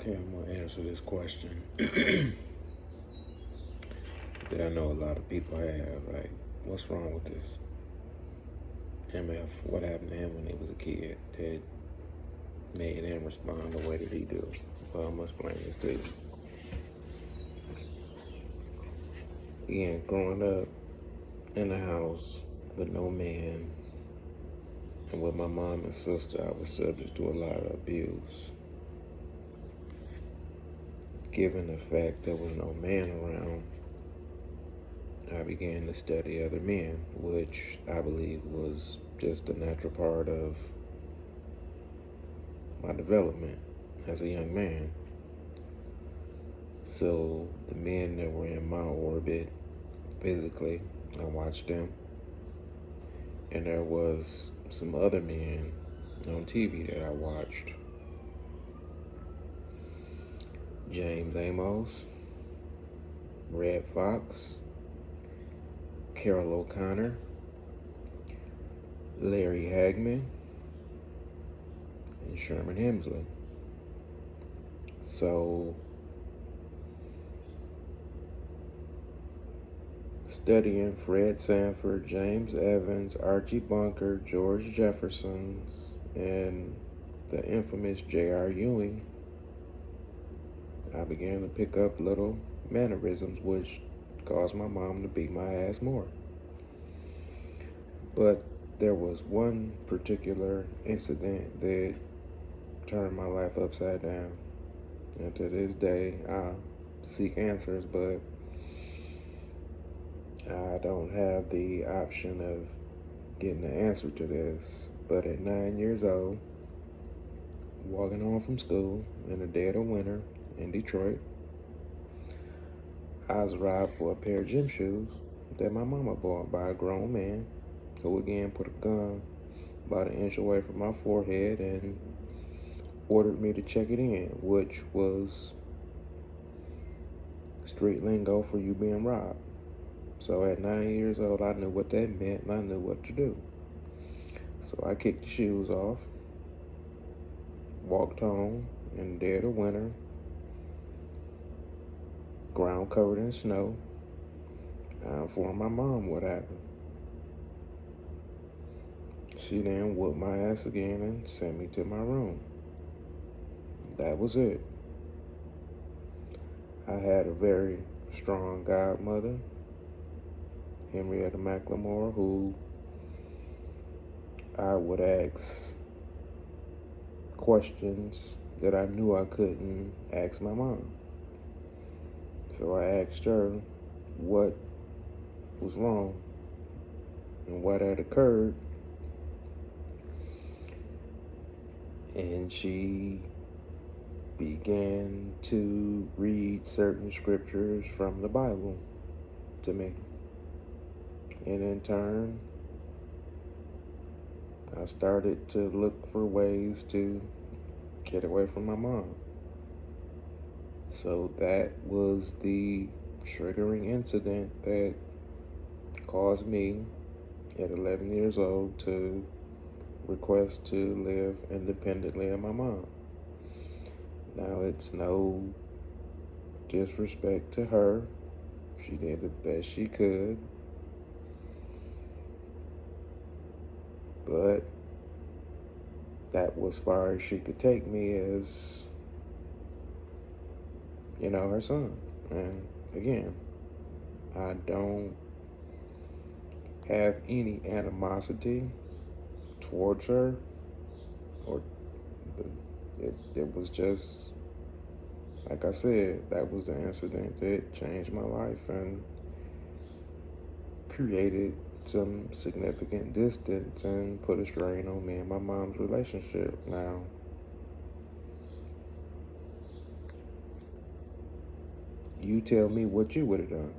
Okay, I'm gonna answer this question that I know a lot of people have. Like, what's wrong with this MF? What happened to him when he was a kid that made him respond the way that he do? Well, I'm gonna explain this to you. Again, growing up in a house with no man and with my mom and sister, I was subject to a lot of abuse. Given the fact there was no man around, I began to study other men, which I believe was just a natural part of my development as a young man. So the men that were in my orbit physically, I watched them. And there was some other men on TV that I watched. James Amos, Red Fox, Carol O'Connor, Larry Hagman, and Sherman Hemsley. So studying Fred Sanford, James Evans, Archie Bunker, George Jefferson's, and the infamous J.R. Ewing, I began to pick up little mannerisms which caused my mom to beat my ass more. But there was one particular incident that turned my life upside down. And to this day, I seek answers, but I don't have the option of getting the answer to this. But at 9 years old, walking home from school in the dead of winter in Detroit, I was robbed for a pair of gym shoes that my mama bought by a grown man who again put a gun about an inch away from my forehead and ordered me to check it in, which was street lingo for you being robbed. So at 9 years old, I knew what that meant and I knew what to do. So I kicked the shoes off, walked home in the dead of winter, ground covered in snow. I informed my mom what happened. She then whooped my ass again and sent me to my room. That was it. I had a very strong godmother, Henrietta McLemore, who I would ask questions that I knew I couldn't ask my mom. So I asked her what was wrong and what had occurred. And she began to read certain scriptures from the Bible to me. And in turn, I started to look for ways to get away from my mom. So that was the triggering incident that caused me at 11 years old to request to live independently of my mom. Now, it's no disrespect to her. She did the best she could. But that was as far as she could take me as, her son. And again, I don't have any animosity towards her, or it was just, like I said, that was the incident that changed my life and created some significant distance and put a strain on me and my mom's relationship. Now, you tell me what you would have done.